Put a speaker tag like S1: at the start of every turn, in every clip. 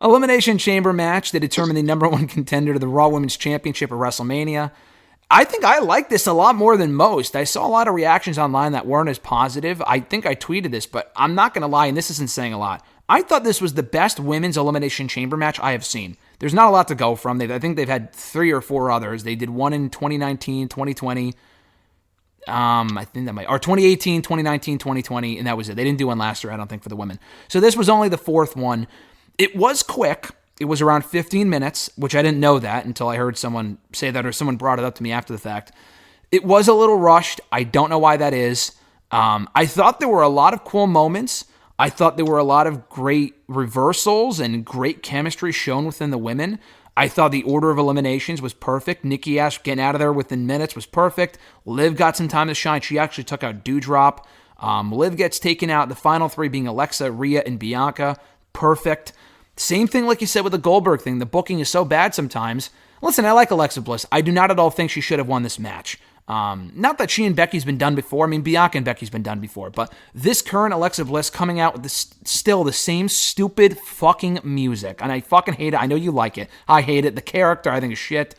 S1: Elimination Chamber match that determined the number one contender to the Raw Women's Championship at WrestleMania. I think I like this a lot more than most. I saw a lot of reactions online that weren't as positive. I think I tweeted this, but I'm not going to lie, and this isn't saying a lot. I thought this was the best women's Elimination Chamber match I have seen. There's not a lot to go from. I think they've had 3 or 4 others. They did one in 2019, 2020. I think that might, or 2018, 2019, 2020, and that was it. They didn't do one last year, I don't think, for the women. So this was only the 4th one. It was quick. It was around 15 minutes, which I didn't know that until I heard someone say that or someone brought it up to me after the fact. It was a little rushed. I don't know why that is. I thought there were a lot of cool moments. I thought there were a lot of great reversals and great chemistry shown within the women. I thought the order of eliminations was perfect. Nikki Ash getting out of there within minutes was perfect. Liv got some time to shine. She actually took out Doudrop. Liv gets taken out. The final 3 being Alexa, Rhea, and Bianca. Perfect. Same thing like you said with the Goldberg thing. The booking is so bad sometimes. Listen, I like Alexa Bliss. I do not at all think she should have won this match. Not that she and Becky's been done before. I mean, Bianca and Becky's been done before. But this current Alexa Bliss coming out with still the same stupid fucking music. And I fucking hate it. I know you like it. I hate it. The character, I think, is shit.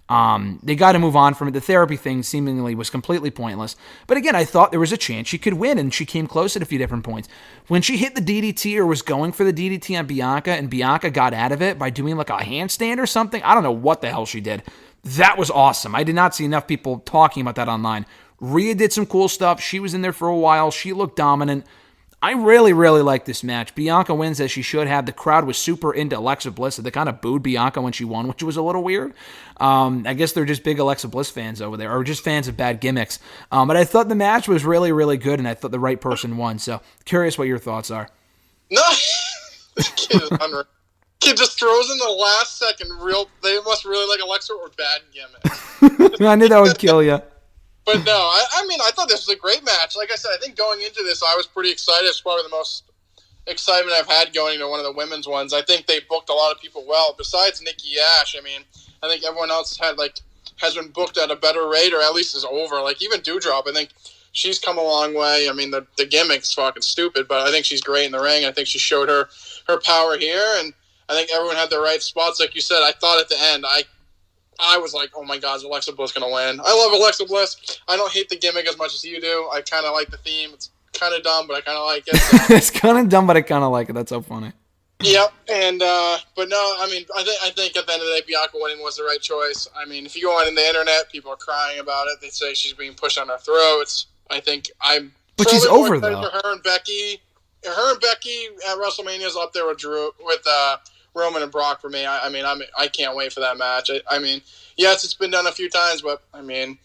S1: They got to move on from it. The therapy thing seemingly was completely pointless. But again, I thought there was a chance she could win, and she came close at a few different points. When she hit the DDT or was going for the DDT on Bianca, and Bianca got out of it by doing like a handstand or something, I don't know what the hell she did. That was awesome. I did not see enough people talking about that online. Rhea did some cool stuff. She was in there for a while. She looked dominant. I really, really like this match. Bianca wins as she should have. The crowd was super into Alexa Bliss. They kind of booed Bianca when she won, which was a little weird. I guess they're just big Alexa Bliss fans over there, or just fans of bad gimmicks. But I thought the match was really, really good, and I thought the right person won. So curious what your thoughts are.
S2: No, this kid is unreal. Kid just throws in the last second. They must really like Alexa or bad gimmicks.
S1: I knew that would kill you.
S2: But no, I mean, I thought this was a great match. Like I said, I think going into this, I was pretty excited. It's probably the most excitement I've had going into one of the women's ones. I think they booked a lot of people well. Besides Nikki Ash, I mean, I think everyone else has been booked at a better rate, or at least is over. Like even Doudrop, I think she's come a long way. I mean, the gimmick's fucking stupid, but I think she's great in the ring. I think she showed her power here, and I think everyone had the right spots. Like you said, I thought at the end, I was like, oh my God, is Alexa Bliss going to win? I love Alexa Bliss. I don't hate the gimmick as much as you do. I kind of like the theme. It's kind of dumb, but I kind of like it. So.
S1: It's kind of dumb, but I kind of like it. That's so funny.
S2: Yep. And, but no, I mean, I think at the end of the day, Bianca winning was the right choice. I mean, if you go on the internet, people are crying about it. They say she's being pushed on our throats. But
S1: she's over, though.
S2: For her and Becky at WrestleMania is up there with Roman and Brock for me. I can't wait for that match. I mean, yes, it's been done a few times, but I mean,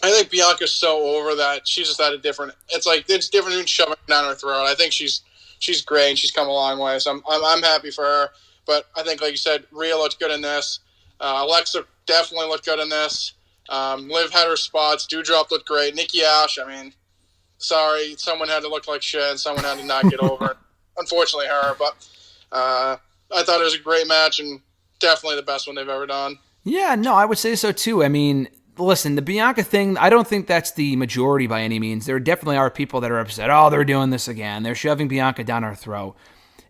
S2: I think Bianca's so over that she's just at a different. It's different than shoving it down her throat. I think she's great and she's come a long way. So I'm happy for her. But I think, like you said, Rhea looked good in this. Alexa definitely looked good in this. Liv had her spots. Doudrop looked great. Nikki Ash, I mean, sorry, someone had to look like shit and someone had to not get over. Unfortunately, her, but. I thought it was a great match and definitely the best one they've ever done.
S1: Yeah, no, I would say so too. I mean, listen, the Bianca thing, I don't think that's the majority by any means. There definitely are people that are upset. Oh, they're doing this again. They're shoving Bianca down our throat.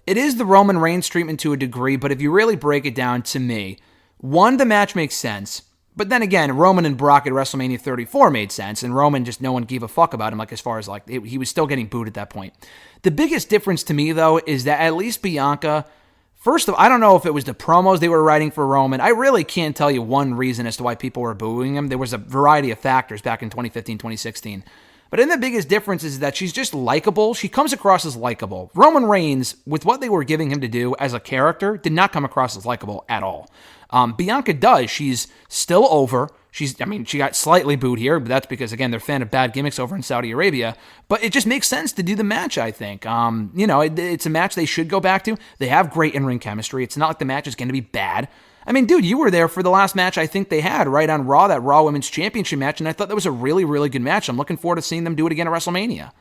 S1: It is the Roman Reigns treatment to a degree, but if you really break it down to me, one, the match makes sense. But then again, Roman and Brock at WrestleMania 34 made sense, and Roman just no one gave a fuck about him, like as far as like he was still getting booed at that point. The biggest difference to me, though, is that at least Bianca, first of all, I don't know if it was the promos they were writing for Roman. I really can't tell you one reason as to why people were booing him. There was a variety of factors back in 2015, 2016. But then the biggest difference is that she's just likable. She comes across as likable. Roman Reigns, with what they were giving him to do as a character, did not come across as likable at all. Bianca does. She's still over. She got slightly booed here, but that's because, again, they're a fan of bad gimmicks over in Saudi Arabia. But it just makes sense to do the match, I think. It's a match they should go back to. They have great in-ring chemistry. It's not like the match is going to be bad. I mean, dude, you were there for the last match I think they had right on Raw, that Raw Women's Championship match, and I thought that was a really, really good match. I'm looking forward to seeing them do it again at WrestleMania.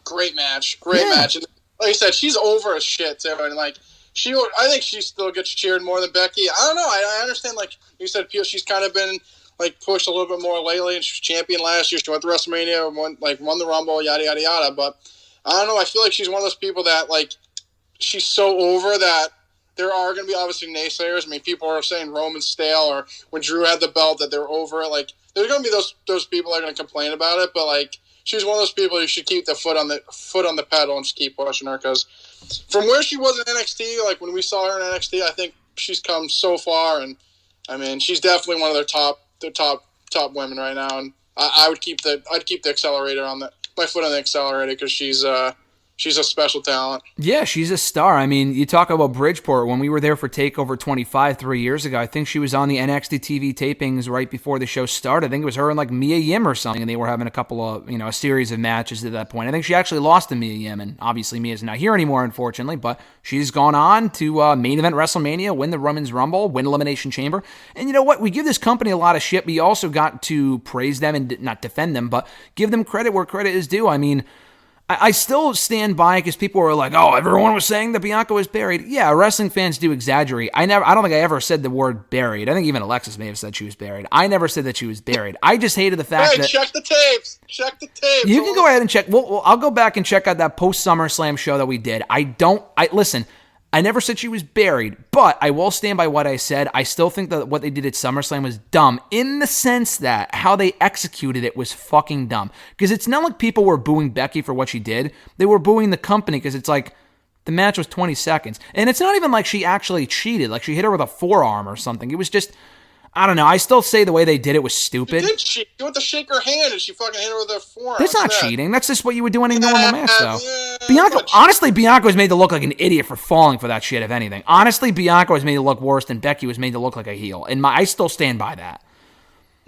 S2: Great match. Match. And like I said, she's over as shit, too. And, I think she still gets cheered more than Becky. I don't know. I understand, like you said, she's kind of been pushed a little bit more lately, and she was champion last year. She went to WrestleMania, won the Rumble, yada, yada, yada. But I don't know. I feel like she's one of those people that, she's so over that there are going to be obviously naysayers. I mean, people are saying Roman's stale, or when Drew had the belt that they're over it. Like, there's going to be those people that are going to complain about it. But like, she's one of those people you should keep the foot on the pedal and just keep pushing her, because from where she was in NXT, like when we saw her in NXT, I think she's come so far, and I mean, she's definitely one of their top women right now. And I'd keep the accelerator on my foot on the accelerator, because she's a special talent.
S1: Yeah, she's a star. I mean, you talk about Bridgeport. When we were there for TakeOver 25 3 years ago, I think she was on the NXT TV tapings right before the show started. I think it was her and like Mia Yim or something, and they were having a couple of, a series of matches at that point. I think she actually lost to Mia Yim, and obviously Mia's not here anymore, unfortunately, but she's gone on to main event WrestleMania, win the Women's Rumble, win Elimination Chamber. And you know what? We give this company a lot of shit, but you also got to praise them and not defend them, but give them credit where credit is due. I mean, I still stand by, because people were like, "Oh, everyone was saying that Bianca was buried." Yeah, wrestling fans do exaggerate. I don't think I ever said the word buried. I think even Alexis may have said she was buried. I never said that she was buried. I just hated the fact that.
S2: Check the tapes. Check the tapes.
S1: You can go ahead and check. Well, I'll go back and check out that post SummerSlam show that we did. Listen. I never said she was buried, but I will stand by what I said. I still think that what they did at SummerSlam was dumb, in the sense that how they executed it was fucking dumb. Because it's not like people were booing Becky for what she did. They were booing the company, because it's like, the match was 20 seconds. And it's not even like she actually cheated. Like, she hit her with a forearm or something. It was just, I don't know. I still say the way they did it was stupid.
S2: She did cheat. She went to shake her hand, and she fucking hit her with her forearm.
S1: That's not cheating. That's just what you would do in a normal match, though. Bianca was made to look like an idiot for falling for that shit, if anything. Honestly, Bianca was made to look worse than Becky was made to look like a heel. And I still stand by that.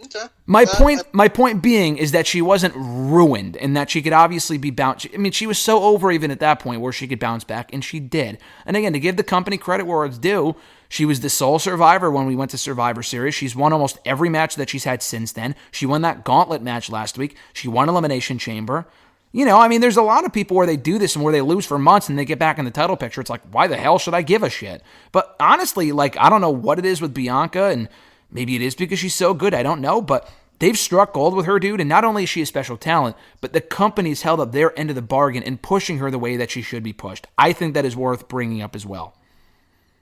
S2: Okay.
S1: My point being is that she wasn't ruined, and that she could obviously be bounced. I mean, she was so over even at that point where she could bounce back, and she did. And again, to give the company credit where it's due, she was the sole survivor when we went to Survivor Series. She's won almost every match that she's had since then. She won that gauntlet match last week. She won Elimination Chamber. I mean, there's a lot of people where they do this and where they lose for months and they get back in the title picture. It's like, why the hell should I give a shit? But honestly, like, I don't know what it is with Bianca, and maybe it is because she's so good. I don't know, but they've struck gold with her, dude. And not only is she a special talent, but the company's held up their end of the bargain in pushing her the way that she should be pushed. I think that is worth bringing up as well.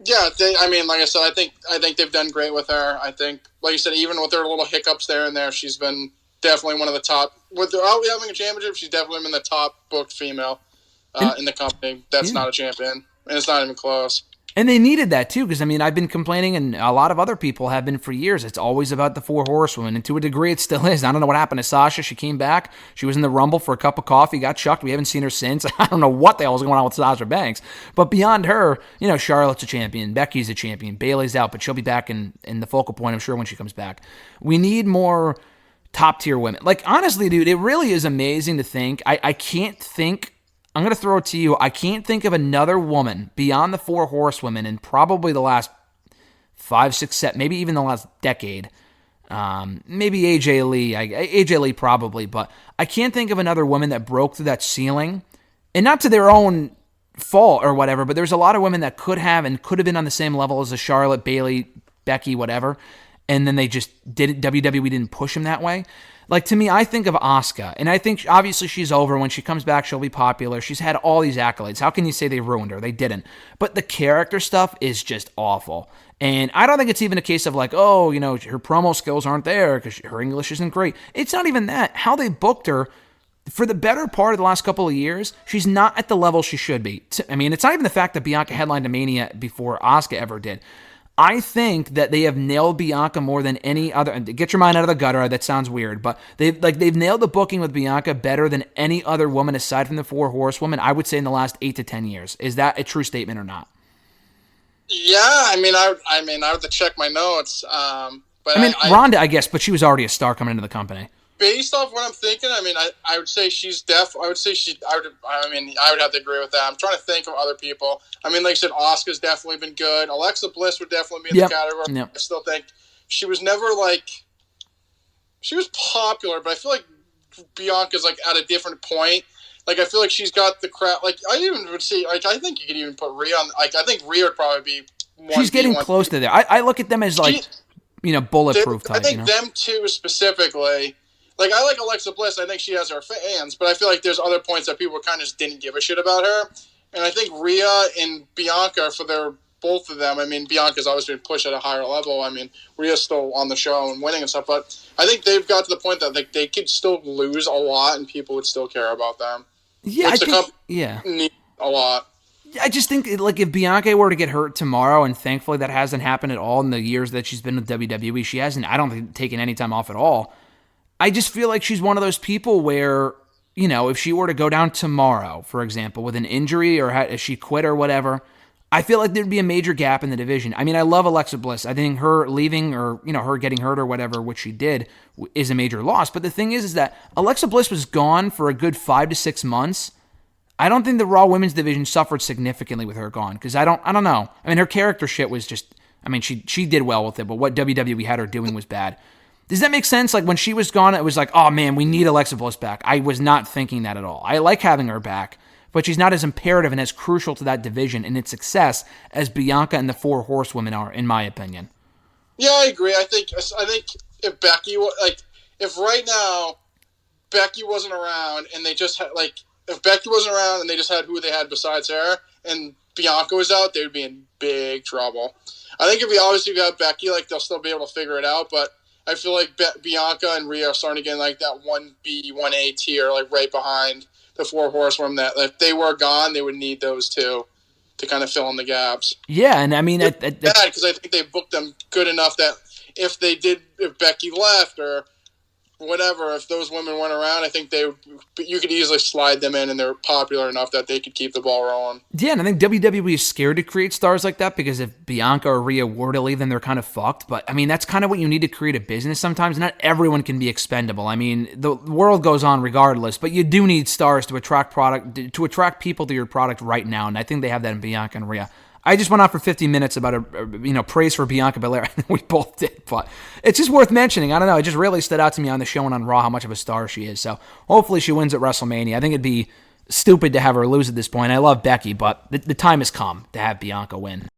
S2: Yeah, like I said, I think they've done great with her. I think, like you said, even with her little hiccups there and there, she's been definitely one of the top. Without having a championship, she's definitely been the top booked female in the company. That's not a champion, and it's not even close.
S1: And they needed that too, because I mean, I've been complaining, and a lot of other people have been for years. It's always about the four horsewomen, and to a degree, it still is. I don't know what happened to Sasha. She came back. She was in the Rumble for a cup of coffee, got chucked. We haven't seen her since. I don't know what the hell is going on with Sasha Banks. But beyond her, Charlotte's a champion. Becky's a champion. Bayley's out, but she'll be back in the focal point, I'm sure, when she comes back. We need more top-tier women. Like, honestly, dude, it really is amazing to think. I can't think... I'm going to throw it to you. I can't think of another woman beyond the four horsewomen in probably the last 5, 6, 7, maybe even the last decade. Maybe AJ Lee. AJ Lee probably, but I can't think of another woman that broke through that ceiling. And not to their own fault or whatever, but there's a lot of women that could have been on the same level as a Charlotte, Bayley, Becky, whatever. And then they just didn't, WWE didn't push them that way. Like, to me, I think of Asuka, and I think, obviously, she's over. When she comes back, she'll be popular. She's had all these accolades. How can you say they ruined her? They didn't. But the character stuff is just awful. And I don't think it's even a case of like, oh, her promo skills aren't there because her English isn't great. It's not even that. How they booked her, for the better part of the last couple of years, she's not at the level she should be. I mean, it's not even the fact that Bianca headlined a Mania before Asuka ever did. I think that they have nailed Bianca more than any other. Get your mind out of the gutter. That sounds weird, but they've nailed the booking with Bianca better than any other woman aside from the four horsewomen. I would say in the last 8 to 10 years. Is that a true statement or not?
S2: Yeah, I would have to check my notes. But
S1: Ronda, I guess, but she was already a star coming into the company.
S2: Based off what I'm thinking, I would say she's deaf. I would have to agree with that. I'm trying to think of other people. Like I said, Asuka's definitely been good. Alexa Bliss would definitely be in the category. Yep. I still think she was never she was popular, but I feel like Bianca's at a different point. I feel like she's got the crowd. I even would see. I think you could even put Rhea on. I think Rhea would probably be one.
S1: She's getting close to there. I look at them as bulletproof type.
S2: I think them two specifically. I like Alexa Bliss. I think she has her fans, but I feel like there's other points that people kind of just didn't give a shit about her. And I think Rhea and Bianca, for their both of them. I mean, Bianca's always been pushed at a higher level. I mean, Rhea's still on the show and winning and stuff, but I think they've got to the point that they could still lose a lot and people would still care about them.
S1: Yeah,
S2: Need a lot.
S1: I just think, like, if Bianca were to get hurt tomorrow, and thankfully that hasn't happened at all in the years that she's been with WWE, she hasn't, I don't think, taken any time off at all. I just feel like she's one of those people where, you know, if she were to go down tomorrow, for example, with an injury or if she quit or whatever, I feel like there'd be a major gap in the division. I mean, I love Alexa Bliss. I think her leaving or, you know, her getting hurt or whatever, which she did, is a major loss. But the thing is that Alexa Bliss was gone for a good 5 to 6 months. I don't think the Raw Women's division suffered significantly with her gone, because I don't know. I mean, her character shit was just, I mean, she did well with it, but what WWE had her doing was bad. Does that make sense? Like, when she was gone, it was like, oh man, we need Alexa Bliss back. I was not thinking that at all. I like having her back, but she's not as imperative and as crucial to that division and its success as Bianca and the Four Horsewomen are, in my opinion.
S2: Yeah, I agree. I think if Becky, like, if right now Becky wasn't around and they just had, like, if Becky wasn't around and they just had who they had besides her and Bianca was out, they would be in big trouble. I think if we obviously got Becky, like, they'll still be able to figure it out, but I feel like Bianca and Rhea are starting to get like that 1B, 1A tier, like right behind the Four Horsewomen, that if they were gone, they would need those two to kind of fill in the gaps.
S1: Yeah, and I mean...
S2: It's bad because I think they booked them good enough that if Becky left or whatever, if those women weren't around, I think you could easily slide them in, and they're popular enough that they could keep the ball rolling.
S1: Yeah, and I think WWE is scared to create stars like that, because if Bianca or Rhea were to leave, then they're kind of fucked. But I mean, that's kind of what you need to create a business sometimes. Not everyone can be expendable. I mean, the world goes on regardless, but you do need stars to attract people to your product right now, and I think they have that in Bianca and Rhea. I just went on for 50 minutes about praise for Bianca Belair. We both did, but it's just worth mentioning. I don't know. It just really stood out to me on the show and on Raw how much of a star she is. So hopefully she wins at WrestleMania. I think it'd be stupid to have her lose at this point. I love Becky, but the time has come to have Bianca win.